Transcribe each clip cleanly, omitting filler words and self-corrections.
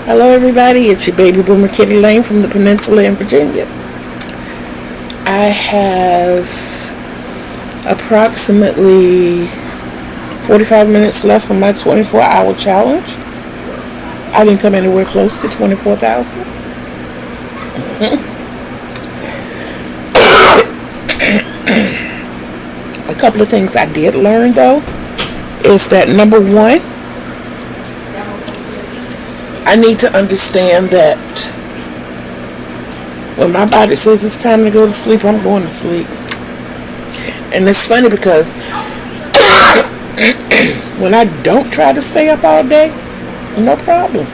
Hello everybody, it's your baby boomer Kitty Lane from the Peninsula in Virginia. I have approximately 45 minutes left on my 24-hour challenge. I didn't come anywhere close to 24,000. A couple of things I did learn though is that number one, I need to understand that when my body says it's time to go to sleep, I'm going to sleep. And it's funny because when I don't try to stay up all day, no problem.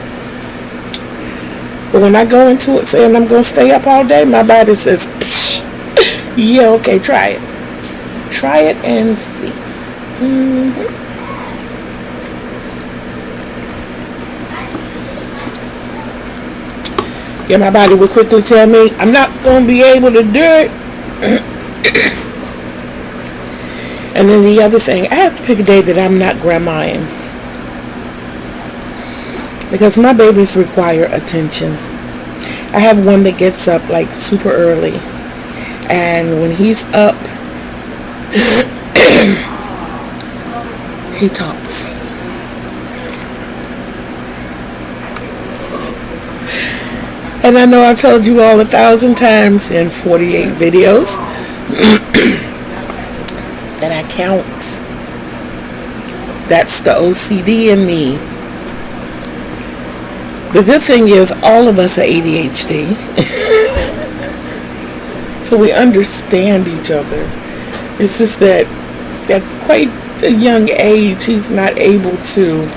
But when I go into it saying I'm going to stay up all day, my body says, yeah, okay, try it. Try it and see. Yeah, my body would quickly tell me, I'm not going to be able to do it. And then the other thing, I have to pick a day that I'm not grandmaing. Because my babies require attention. I have one that gets up like super early. And when he's up, he talks. And I know I've told you all 1,000 times in 48 videos that I count. That's the OCD in me. The good thing is all of us are ADHD. So we understand each other. It's just that at quite a young age, he's not able to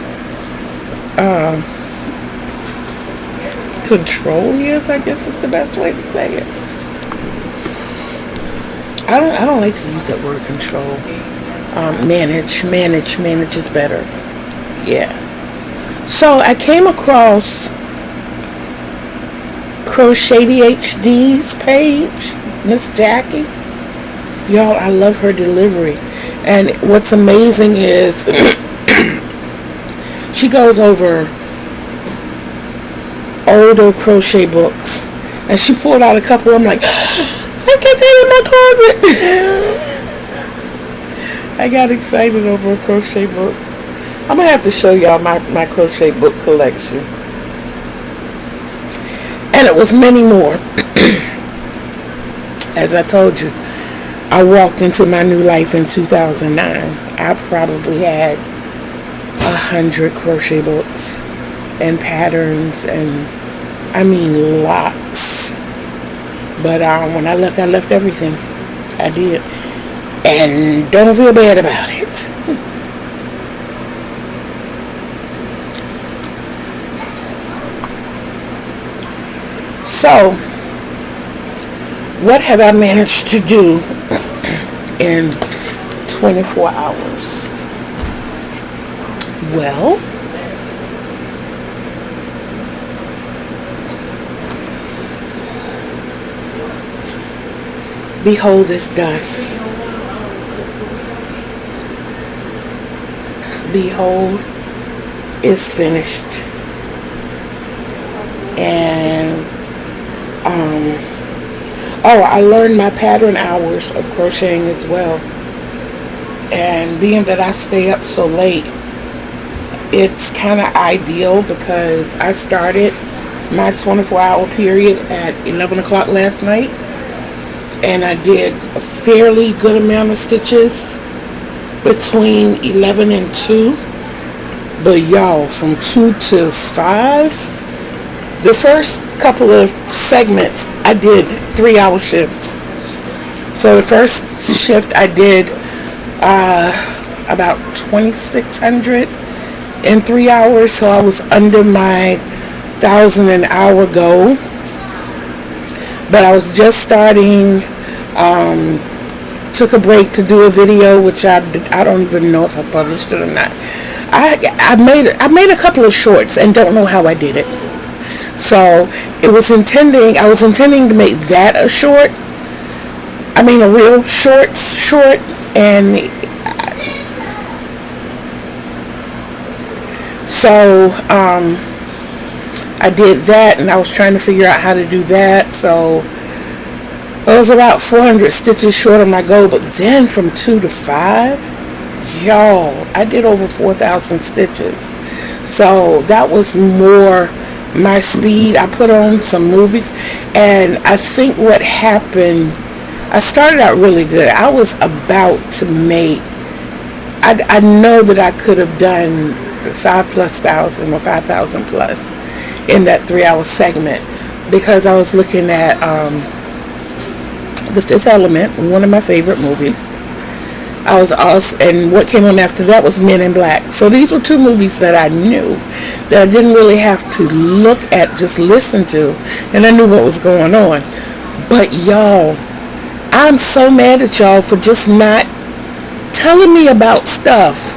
control his, I guess is the best way to say it. I don't like to use that word control. Manage is better. Yeah. So I came across Crochet HD's page, Miss Jackie. Y'all, I love her delivery. And what's amazing is she goes over older crochet books, and she pulled out a couple. I'm like, I kept that in my closet. I got excited over a crochet book. I'm gonna have to show y'all my crochet book collection, and it was many more. As I told you, I walked into my new life in 2009. I probably had 100 crochet books and patterns, and I mean lots. But when I left everything. I did, and don't feel bad about it. So what have I managed to do in 24 hours? Well, behold, it's done. Behold, it's finished. And I learned my pattern hours of crocheting as well. And being that I stay up so late, it's kind of ideal because I started my 24-hour period at 11 o'clock last night. And I did a fairly good amount of stitches between 11 and 2. But y'all, from 2 to 5, the first couple of segments, I did 3-hour shifts. So the first shift I did about 2,600 in 3 hours. So I was under my 1,000 an hour goal. But I was just starting, took a break to do a video, which I don't even know if I published it or not. I made a couple of shorts and don't know how I did it. So I was intending to make that a short. I mean a real short, and so I did that, and I was trying to figure out how to do that. So I was about 400 stitches short of my goal. But then from 2 to 5, y'all, I did over 4,000 stitches. So that was more my speed. I put on some movies, and I think what happened, I started out really good. I was about to make, I know that I could have done 5,000+ or 5,000 plus in that 3-hour segment, because I was looking at The Fifth Element, one of my favorite movies. I was also, and what came on after that was Men in Black. So these were 2 movies that I knew, that I didn't really have to look at, just listen to, and I knew what was going on. But y'all, I'm so mad at y'all for just not telling me about stuff.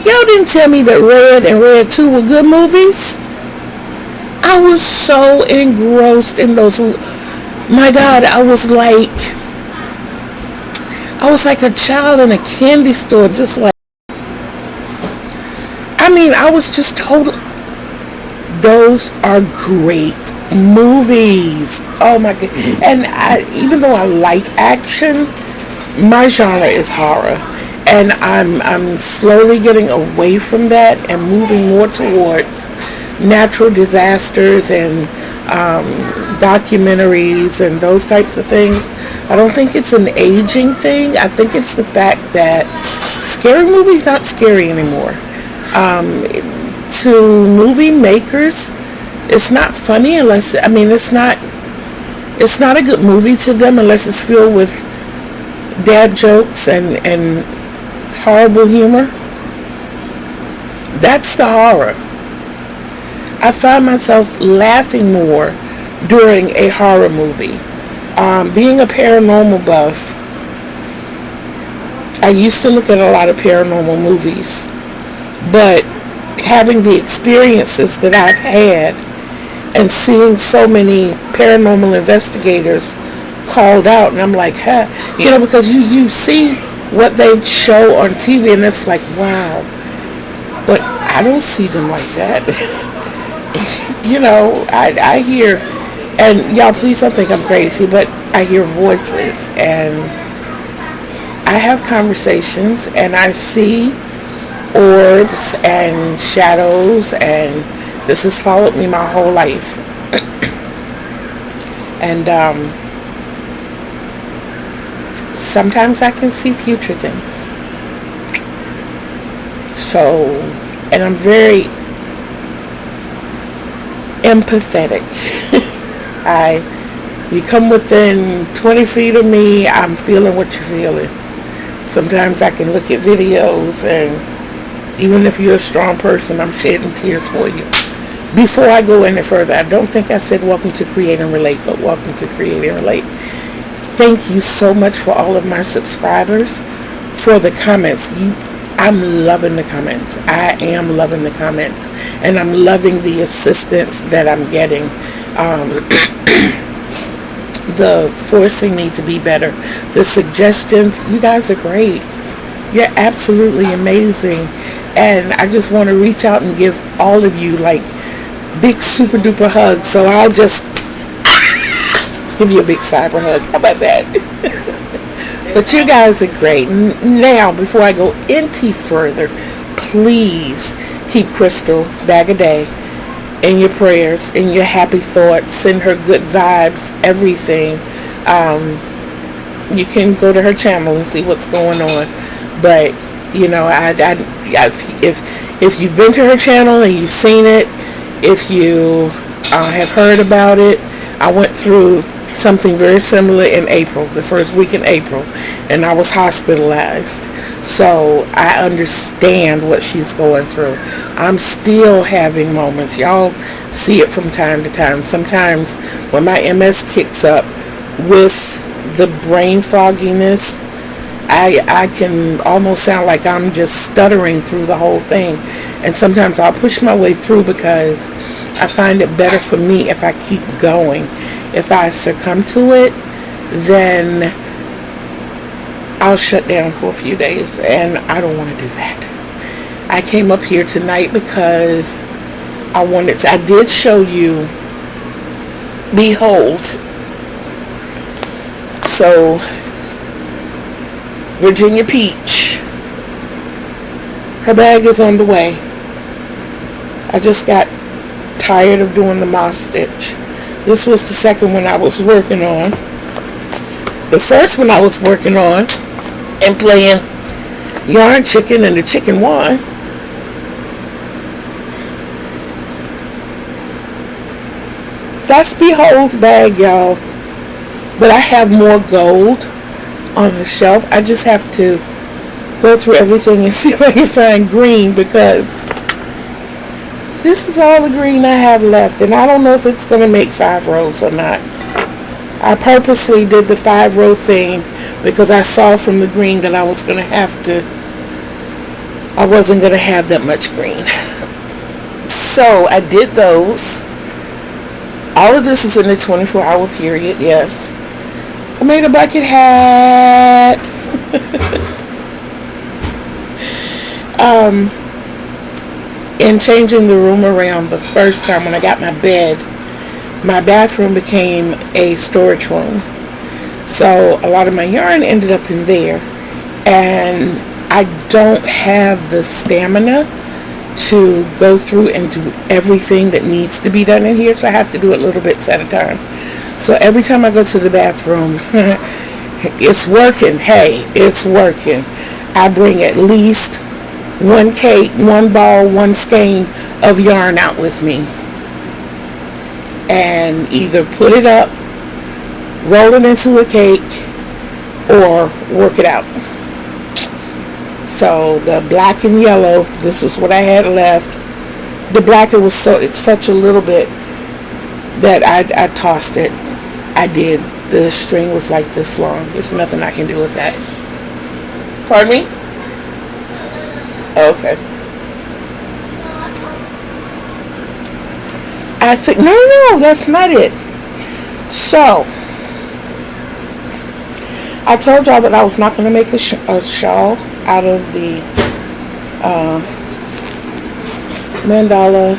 Y'all didn't tell me that Red and Red 2 were good movies. I was so engrossed in those. My God, I was like a child in a candy store, just like, I mean, I was just total. Those are great movies. Oh my God. And even though I like action, my genre is horror. And I'm slowly getting away from that and moving more towards natural disasters and documentaries and those types of things. I don't think it's an aging thing. I think it's the fact that scary movies aren't scary anymore. To movie makers, it's not funny unless, I mean, it's not a good movie to them unless it's filled with dad jokes and horrible humor. That's the horror. I find myself laughing more during a horror movie. Being a paranormal buff, I used to look at a lot of paranormal movies, but having the experiences that I've had and seeing so many paranormal investigators called out, and I'm like, huh, because you see what they show on TV, and it's like, wow, but I don't see them like that. I hear, and y'all please don't think I'm crazy, but I hear voices, and I have conversations, and I see orbs and shadows, and this has followed me my whole life. And sometimes I can see future things. So, and I'm very empathetic. You come within 20 feet of me, I'm feeling what you're feeling. Sometimes I can look at videos, and even if you're a strong person, I'm shedding tears for you. Before I go any further, I don't think I said welcome to Create and Relate, but welcome to Create and Relate. Thank you so much for all of my subscribers, for the comments. I'm loving the comments. I am loving the comments, and I'm loving the assistance that I'm getting. The forcing me to be better, the suggestions. You guys are great. You're absolutely amazing, and I just want to reach out and give all of you like big super duper hugs. So I'll just give you a big cyber hug. How about that? But you guys are great. Now, before I go any further, please keep Crystal Bag a Day in your prayers, in your happy thoughts. Send her good vibes, everything. You can go to her channel and see what's going on. But if you've been to her channel and you've seen it, if you have heard about it, I went through something very similar in April, the first week in April, and I was hospitalized. So I understand what she's going through. I'm still having moments. Y'all see it from time to time. Sometimes when my MS kicks up with the brain fogginess, I can almost sound like I'm just stuttering through the whole thing. And sometimes I'll push my way through because I find it better for me if I keep going. If I succumb to it, then I'll shut down for a few days, and I don't want to do that. I came up here tonight because I did show you Behold. So Virginia Peach, her bag is on the way. I just got tired of doing the moss stitch. This was the second one I was working on. The first one I was working on and playing Yarn Chicken, and the chicken won. That's Behold's bag, y'all. But I have more gold on the shelf. I just have to go through everything and see if I can find green, because this is all the green I have left, and I don't know if it's going to make 5 rows or not. I purposely did the 5-row thing because I saw from the green that I wasn't going to have that much green. So I did those. All of this is in the 24-hour period, yes. I made a bucket hat. In changing the room around the first time when I got my bed, my bathroom became a storage room. So a lot of my yarn ended up in there. And I don't have the stamina to go through and do everything that needs to be done in here. So I have to do it little bits at a time. So every time I go to the bathroom, it's working. Hey, it's working. I bring at least 1 cake, 1 ball, 1 skein of yarn out with me. And either put it up, roll it into a cake, or work it out. So the black and yellow, this was what I had left. The black, it's such a little bit that I tossed it. I did. The string was like this long. There's nothing I can do with that. Pardon me? Okay. I think, no, that's not it. So, I told y'all that I was not going to make a shawl out of the mandala.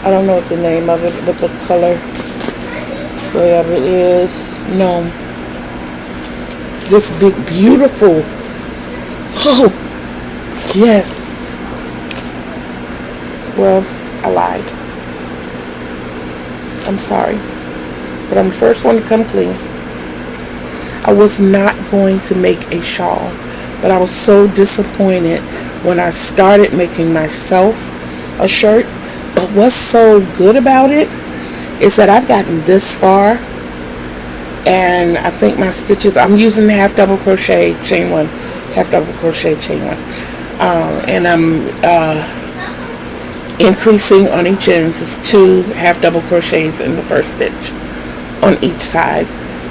I don't know what the name of it, but the color of it is gnome. This big, beautiful, oh, yes. Well, I lied. I'm sorry. But I'm the first one to come clean. I was not going to make a shawl, but I was so disappointed when I started making myself a shirt. But what's so good about it is that I've gotten this far, and I think my stitches, I'm using the half double crochet chain one, and I'm increasing on each end. It's 2 half double crochets in the first stitch on each side,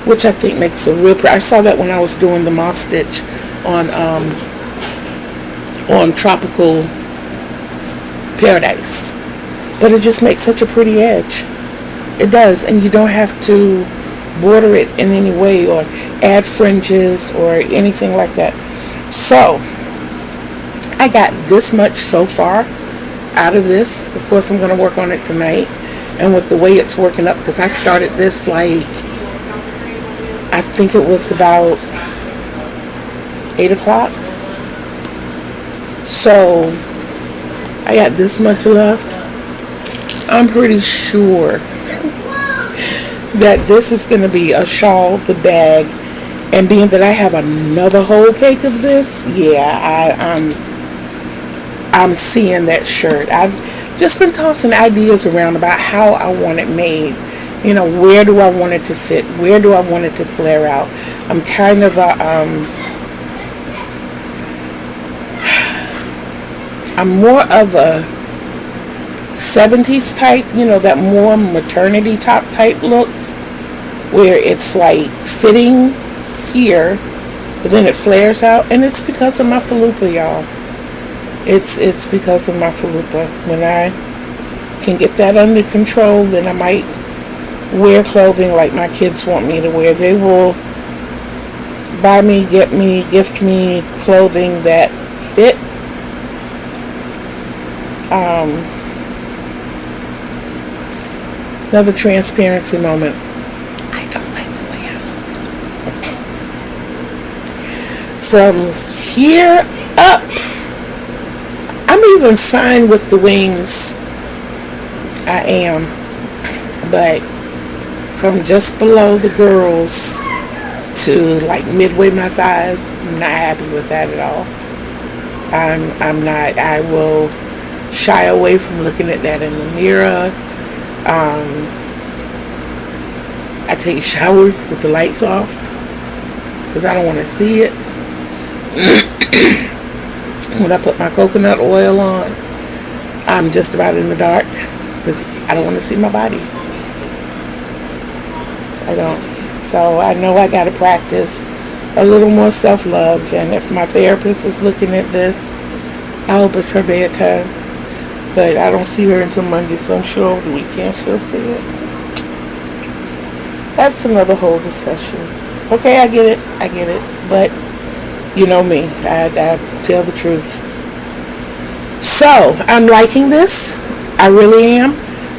which I think makes a real I saw that when I was doing the moss stitch on Tropical Paradise. But it just makes such a pretty edge. It does, and you don't have to border it in any way or add fringes or anything like that. So I got this much so far out of this. Of course, I'm going to work on it tonight, and with the way it's working up, because I started this like, I think it was about 8 o'clock. So I got this much left. I'm pretty sure that this is going to be a shawl, the bag, and being that I have another whole cake of this, yeah, I'm seeing that shirt. I've just been tossing ideas around about how I want it made. You know, where do I want it to fit? Where do I want it to flare out? I'm kind of I'm more of a 70s type, you know, that more maternity top type look, where it's like fitting here, but then it flares out, and it's because of my falupa, y'all. It's because of my falupa. When I can get that under control, then I might wear clothing like my kids want me to wear. They will buy me, get me, gift me clothing that fit. Another transparency moment. I don't like the way I look. From here up, I'm even fine with the wings. I am. But from just below the girls to like midway my thighs, I'm not happy with that at all. I'm not. I will shy away from looking at that in the mirror. I take showers with the lights off because I don't want to see it. When I put my coconut oil on, I'm just about in the dark because I don't want to see my body. I don't. So I know I got to practice a little more self-love. And if my therapist is looking at this, I hope it's her bedtime. But I don't see her until Monday, so I'm sure over the weekend she'll see it. That's another whole discussion. Okay, I get it. But you know me, I tell the truth. So I'm liking this. I really am.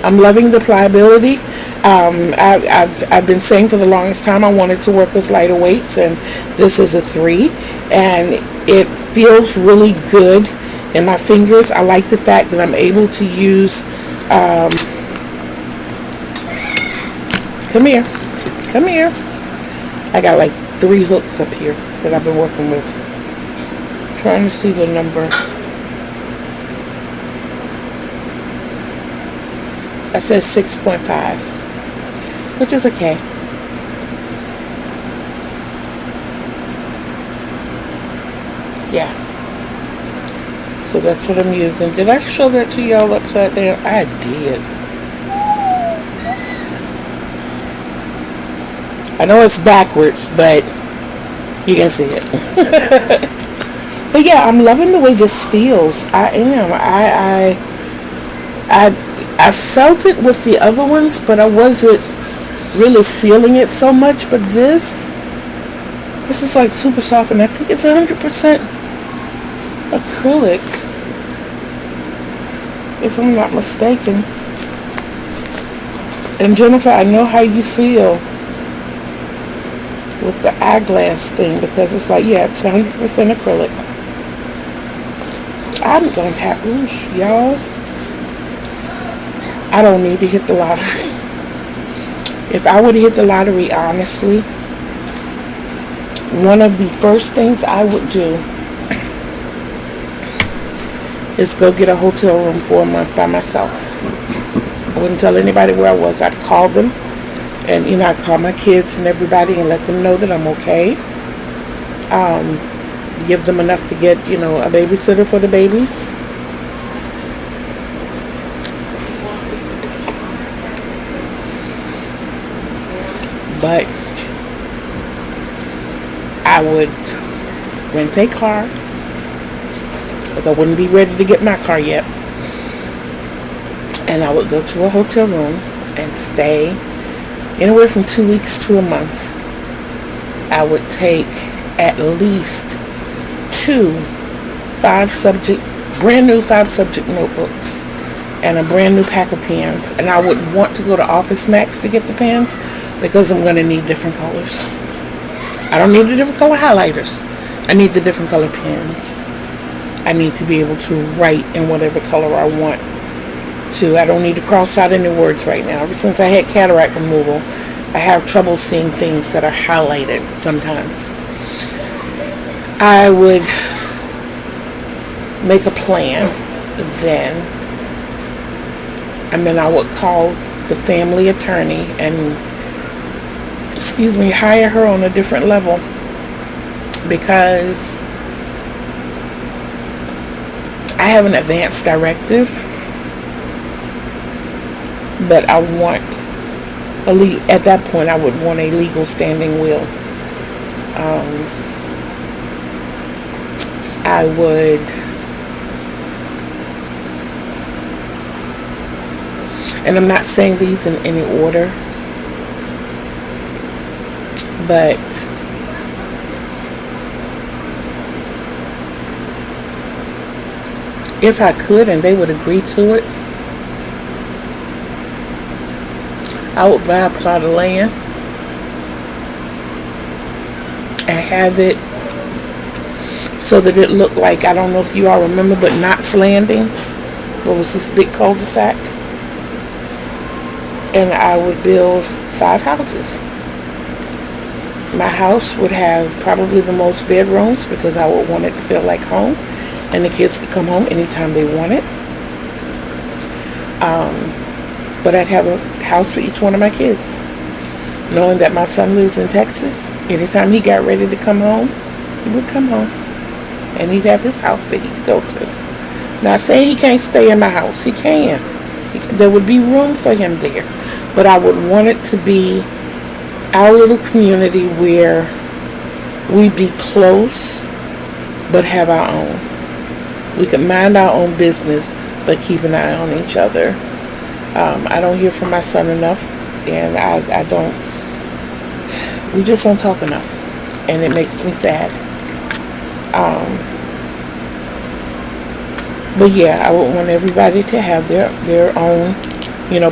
I'm loving the pliability. I've been saying for the longest time I wanted to work with lighter weights, and this is a 3, and it feels really good in my fingers. I like the fact that I'm able to use come here. I got like 3 hooks up here that I've been working with. Trying to see the number. I said 6.5, which is okay. Yeah. So that's what I'm using. Did I show that to y'all upside down? I did. I know it's backwards, but you can see it. But yeah, I'm loving the way this feels. I am. I felt it with the other ones, but I wasn't really feeling it so much. But this is like super soft, and I think it's 100% acrylic, if I'm not mistaken. And Jennifer, I know how you feel with the eyeglass thing, because it's like, yeah, it's 100% acrylic. I'm gonna have, y'all, I don't need to hit the lottery. If I were to hit the lottery, honestly, one of the first things I would do is go get a hotel room for a month by myself. I wouldn't tell anybody where I was. I'd call them, and I'd call my kids and everybody and let them know that I'm okay. Give them enough to get, a babysitter for the babies. But I would rent a car, because I wouldn't be ready to get my car yet. And I would go to a hotel room and stay anywhere from 2 weeks to a month. I would take at least 2 brand new 5-subject notebooks and a brand new pack of pens. And I would want to go to Office Max to get the pens, because I'm going to need different colors. I don't need the different color highlighters. I need the different color pens. I need to be able to write in whatever color I want to. I don't need to cross out any words right now. Ever since I had cataract removal, I have trouble seeing things that are highlighted sometimes. I would make a plan then, and then I would call the family attorney and hire her on a different level, because I have an advance directive, but I want at that point I would want a legal standing will. I would, and I'm not saying these in any order, but if I could and they would agree to it, I would buy a plot of land and have it so that it looked like, I don't know if you all remember, but Knots Landing. What was this big cul-de-sac? And I would build 5 houses. My house would have probably the most bedrooms because I would want it to feel like home, and the kids could come home anytime they wanted. But I'd have a house for each one of my kids, knowing that my son lives in Texas. Anytime he got ready to come home, he would come home, and he'd have his house that he could go to. Not saying he can't stay in my house. He can. There would be room for him there. But I would want it to be our little community where we'd be close, but have our own. We could mind our own business, but keep an eye on each other. I don't hear from my son enough, and I don't, we just don't talk enough, and it makes me sad. But yeah, I would want everybody to have their own,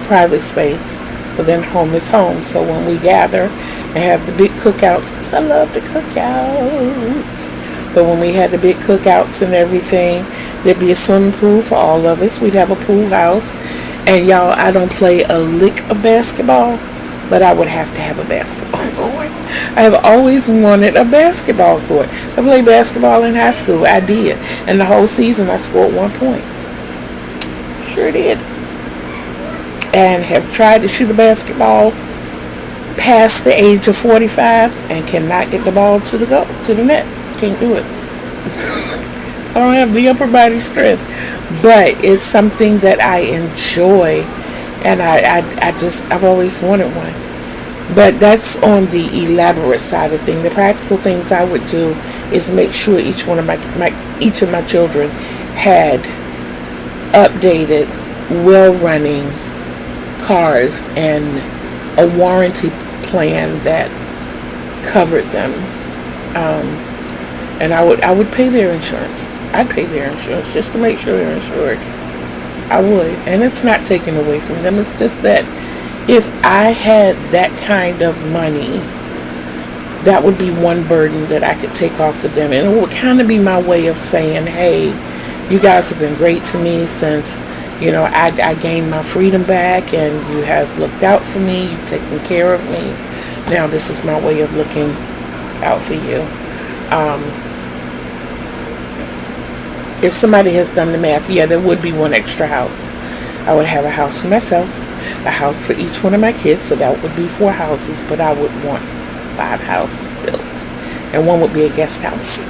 private space, but then home is home. So when we gather and have the big cookouts, because I love the cookouts, but when we had the big cookouts and everything, there'd be a swimming pool for all of us. We'd have a pool house. And y'all, I don't play a lick of basketball, but I would have to have a basketball court. I have always wanted a basketball court. I played basketball in high school. I did. And the whole season I scored 1 point. Sure did. And have tried to shoot a basketball past the age of 45 and cannot get the ball to the net. Can't do it. I don't have the upper body strength, but it's something that I enjoy, and I've always wanted one. But that's on the elaborate side of things. The practical things I would do is make sure each of my children had updated, well-running cars and a warranty plan that covered them. And I would pay their insurance. I'd pay their insurance just to make sure they're insured. I would. And it's not taken away from them. It's just that if I had that kind of money, that would be one burden that I could take off of them. And it would kind of be my way of saying, hey, you guys have been great to me since, I gained my freedom back, and you have looked out for me. You've taken care of me. Now this is my way of looking out for you. If somebody has done the math, yeah, there would be one extra house. I would have a house for myself, a house for each one of my kids, so that would be 4 houses, but I would want 5 houses built, and one would be a guest house.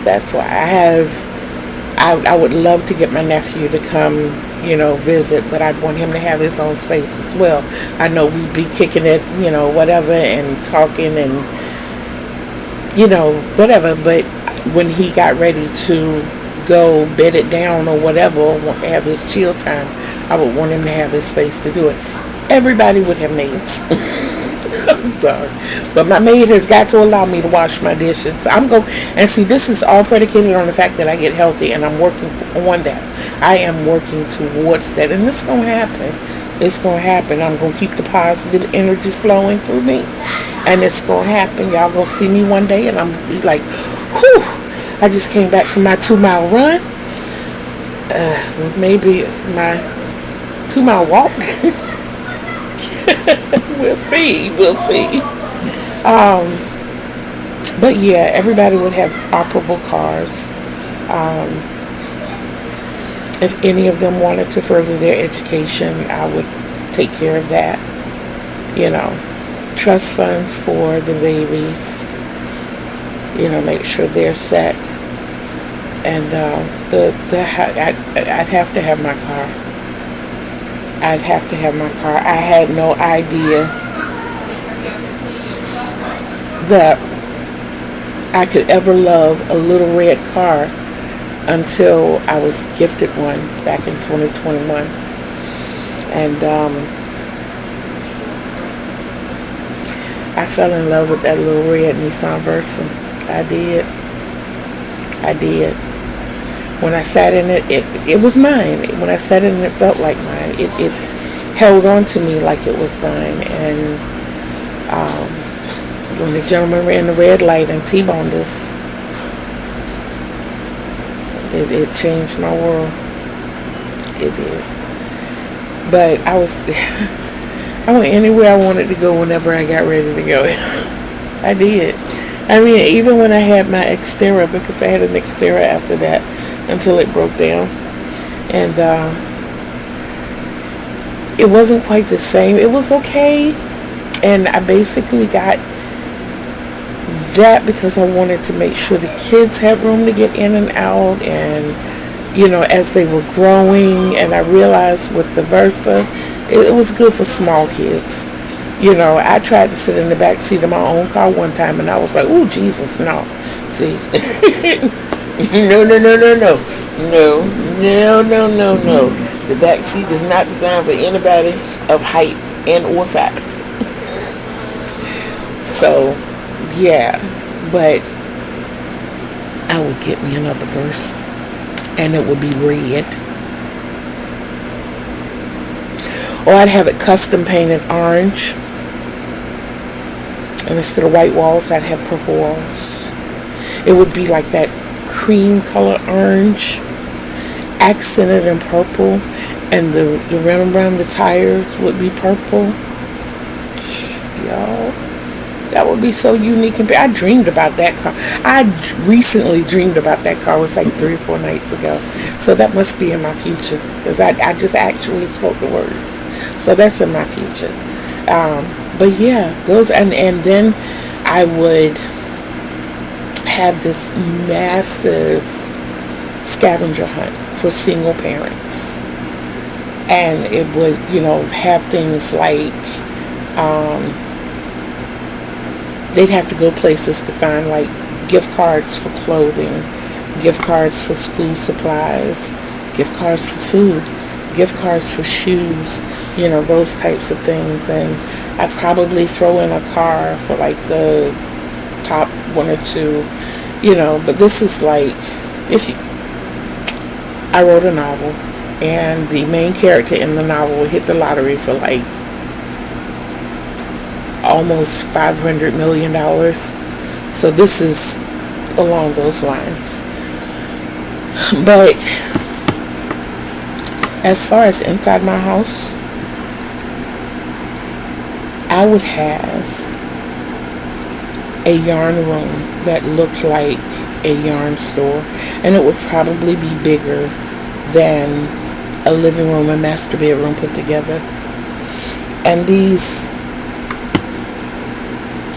That's why I would love to get my nephew to come, visit, but I'd want him to have his own space as well. I know we'd be kicking it, whatever, and talking and, whatever, but when he got ready to go bed it down or whatever, or have his chill time, I would want him to have his space to do it. Everybody would have maids. I'm sorry, but my maid has got to allow me to wash my dishes. And see, this is all predicated on the fact that I get healthy, and I'm working on that. I am working towards that, and it's going to happen. It's going to happen. I'm going to keep the positive energy flowing through me, and it's going to happen. Y'all going to see me one day, and I'm going to be like, whew, I just came back from my 2-mile run. Maybe my 2-mile walk. We'll see. But yeah, everybody would have operable cars. If any of them wanted to further their education, I would take care of that. Trust funds for the babies. Make sure they're set. And I'd have to have my car. I had no idea that I could ever love a little red car until I was gifted one back in 2021. And I fell in love with that little red Nissan Versa. I did. When I sat in it, it was mine. When I sat in it, it felt like mine. held on to me like it was mine. And when the gentleman ran the red light and T-boned us, it changed my world. It did. But I went anywhere I wanted to go whenever I got ready to go. I did. I mean, even when I had my Xterra, because I had an Xterra after that until it broke down. And it wasn't quite the same. It was okay. And I basically got that because I wanted to make sure the kids had room to get in and out, and as they were growing. And I realized with the Versa, it was good for small kids. I tried to sit in the back seat of my own car one time, and I was like, oh Jesus, no. See, no. The back seat is not designed for anybody of height and or size. So yeah, but I would get me another Verse, and it would be red, or I'd have it custom painted orange, and instead of white walls I'd have purple walls. It would be like that cream color orange accented in purple, and the rim around the tires would be purple. Y'all, that would be so unique. And I dreamed about that car. I recently dreamed about that car. It was like 3 or 4 nights ago. So that must be in my future, because I just actually spoke the words. So that's in my future. But yeah, those, and then I would have this massive scavenger hunt for single parents. And it would, have things like, they'd have to go places to find like gift cards for clothing, gift cards for school supplies, gift cards for food, gift cards for shoes, those types of things. And I'd probably throw in a car for like the top 1 or 2, but this is like, I wrote a novel, and the main character in the novel hit the lottery for like almost $500 million. So this is along those lines. But as far as inside my house, I would have a yarn room that looked like a yarn store, and it would probably be bigger than a living room and master bedroom put together. And these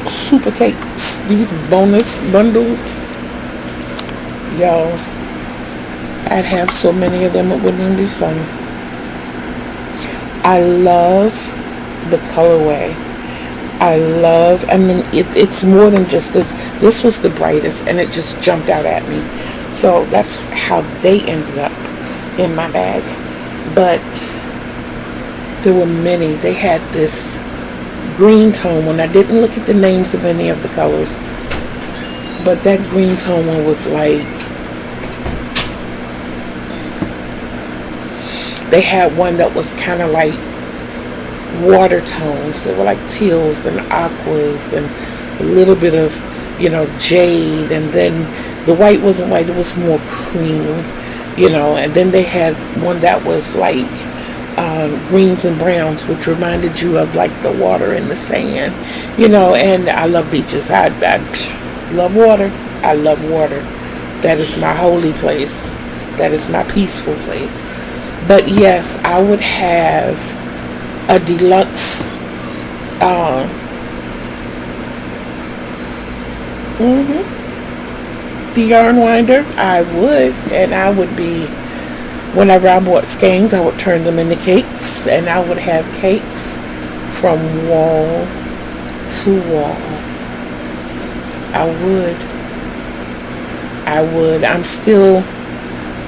super cakes, these bonus bundles, y'all, I'd have so many of them it wouldn't even be funny. I love the colorway. It's more than just this. This was the brightest, and it just jumped out at me. So that's how they ended up in my bag. But there were many. They had this green tone one. I didn't look at the names of any of the colors, but that green tone one was like, they had one that was kind of like water tones. They were like teals and aquas and a little bit of, jade. And then the white wasn't white, it was more cream, and then they had one that was like greens and browns, which reminded you of like the water and the sand, and I love beaches. I love water. I love water. That is my holy place. That is my peaceful place. But yes, I would have a deluxe the yarn winder. I would, and I would be, whenever I bought skeins, I would turn them into cakes, and I would have cakes from wall to wall. I would.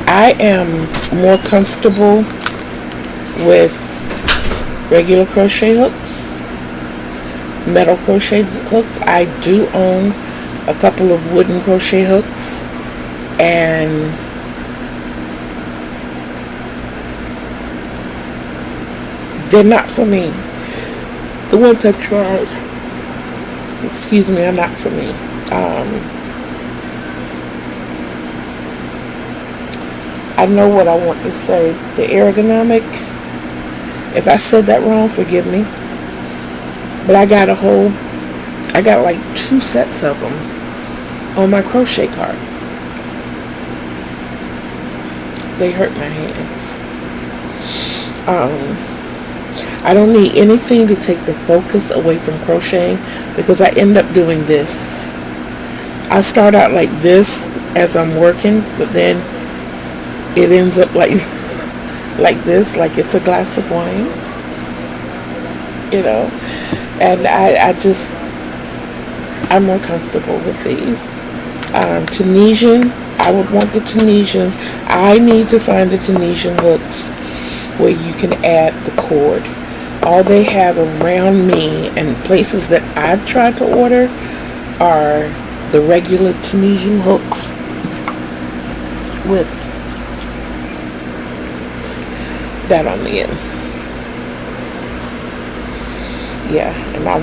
I am more comfortable with regular crochet hooks, metal crochet hooks. I do own a couple of wooden crochet hooks, and They're not for me. The ones I've tried, excuse me, are not for me. I know what I want to say. The ergonomic, if I said that wrong, forgive me. But I got like 2 sets of them on my crochet cart. They hurt my hands. I don't need anything to take the focus away from crocheting, because I end up doing this. I start out like this as I'm working, but then it ends up like this, like it's a glass of wine, and I'm more comfortable with these. Tunisian, I would want the Tunisian. I need to find the Tunisian hooks where you can add the cord. All they have around me and places that I've tried to order are the regular Tunisian hooks with that on the end. Yeah, and I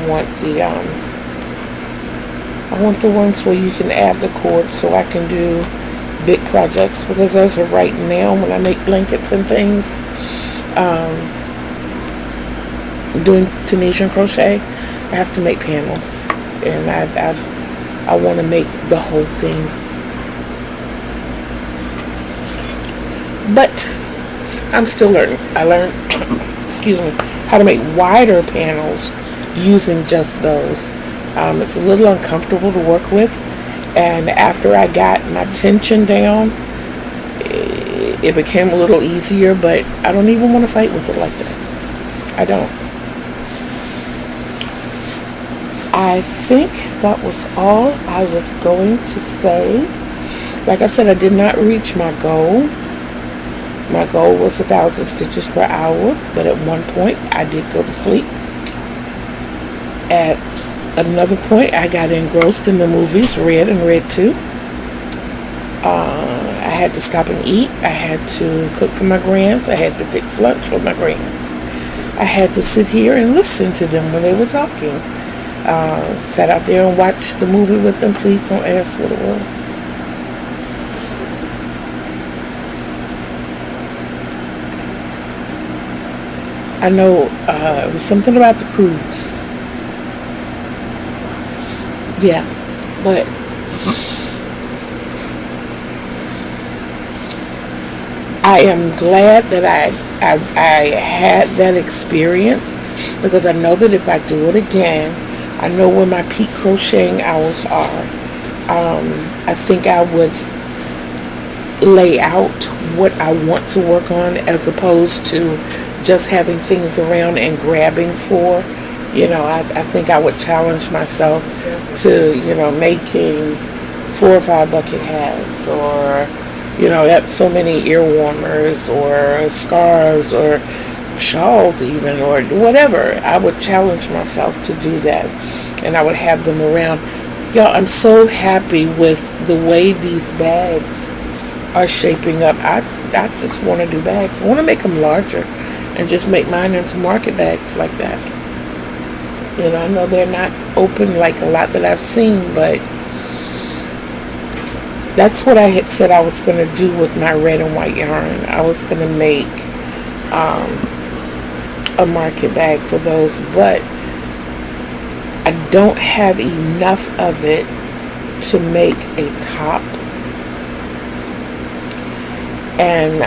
want the ones where you can add the cord so I can do big projects, because as of right now, when I make blankets and things, doing Tunisian crochet, I have to make panels, and I want to make the whole thing. But I'm still learning. I learned, excuse me, how to make wider panels using just those. It's a little uncomfortable to work with, and after I got my tension down, it became a little easier, but I don't even want to fight with it like that. I don't. I think that was all I was going to say. Like I said, I did not reach my goal. My goal was 1,000 stitches per hour, but at one point I did go to sleep. At another point, I got engrossed in the movies Red and Red 2. I had to stop and eat. I had to cook for my grands. I had to fix lunch for my grands. I had to sit here and listen to them when they were talking. Sat out there and watched the movie with them. Please don't ask what it was. I know it was something about the cruise. Yeah, but I am glad that I had that experience, because I know that if I do it again, I know where my peak crocheting hours are. I think I would lay out what I want to work on, as opposed to just having things around and grabbing for. I think I would challenge myself to, making 4 or 5 bucket hats, or, that's so many ear warmers, or scarves, or shawls even, or whatever. I would challenge myself to do that, and I would have them around. Y'all, I'm so happy with the way these bags are shaping up. I just want to do bags. I want to make them larger and just make mine into market bags like that. I know they're not open like a lot that I've seen, but that's what I had said I was going to do with my red and white yarn. I was going to make a market bag for those, but I don't have enough of it to make a top, and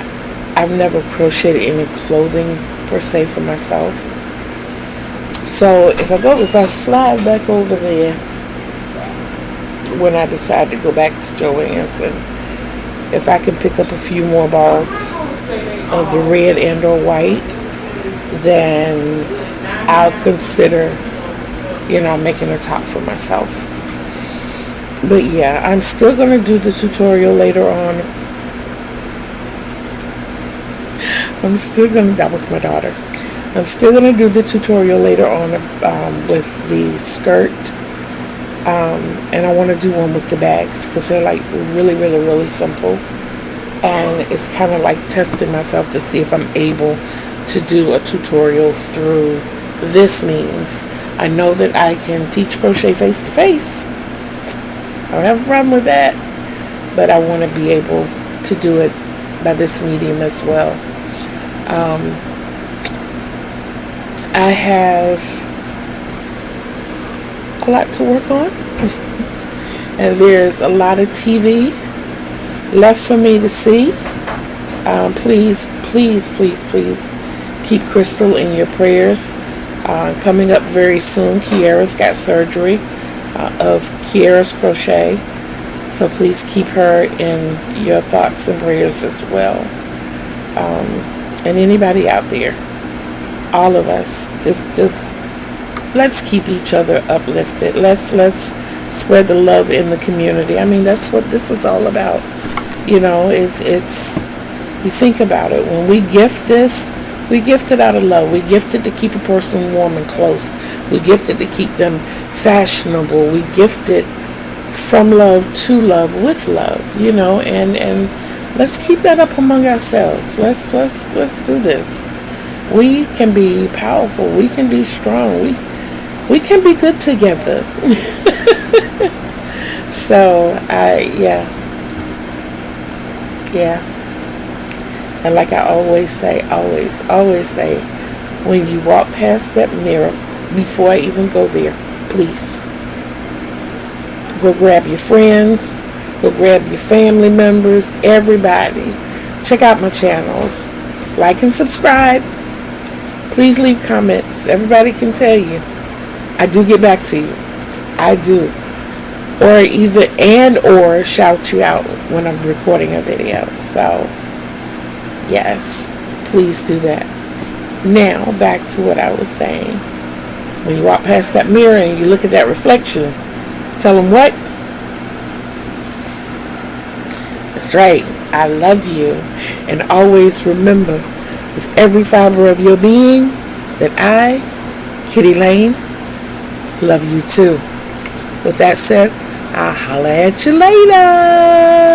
I've never crocheted any clothing per se for myself. So if I slide back over there when I decide to go back to Joann's, and if I can pick up a few more balls of the red and or white, then I'll consider, making a top for myself. But yeah, I'm still going to do the tutorial later on. That was my daughter. I'm still going to do the tutorial later on with the skirt. And I want to do one with the bags, because they're like really, really, really simple. And it's kind of like testing myself to see if I'm able to do a tutorial through this means. I know that I can teach crochet face to face. I don't have a problem with that, but I want to be able to do it by this medium as well. I have a lot to work on, and there's a lot of TV left for me to see. Please keep Crystal in your prayers. Coming up very soon, Kiara's got surgery of Kiara's Crochet, so please keep her in your thoughts and prayers as well. And anybody out there, all of us, just let's keep each other uplifted. Let's spread the love in the community. I mean, that's what this is all about. You know, it's you think about it. When we gift this, we gift it out of love. We gift it to keep a person warm and close. We gift it to keep them fashionable. We gift it from love to love with love, you know, and let's keep that up among ourselves. Let's do this. We can be powerful. We can be strong. We can be good together. So yeah. And like I always say, when you walk past that mirror, before I even go there, please go grab your friends, go grab your family members, everybody. Check out my channels. Like and subscribe. Please leave comments. Everybody can tell you. I do get back to you. I do. Or shout you out when I'm recording a video. So, yes, please do that. Now, back to what I was saying. When you walk past that mirror and you look at that reflection, tell them what? That's right. I love you. And always remember, with every fiber of your being, that I, Kitty Lane, love you too. With that said, I'll holla at you later.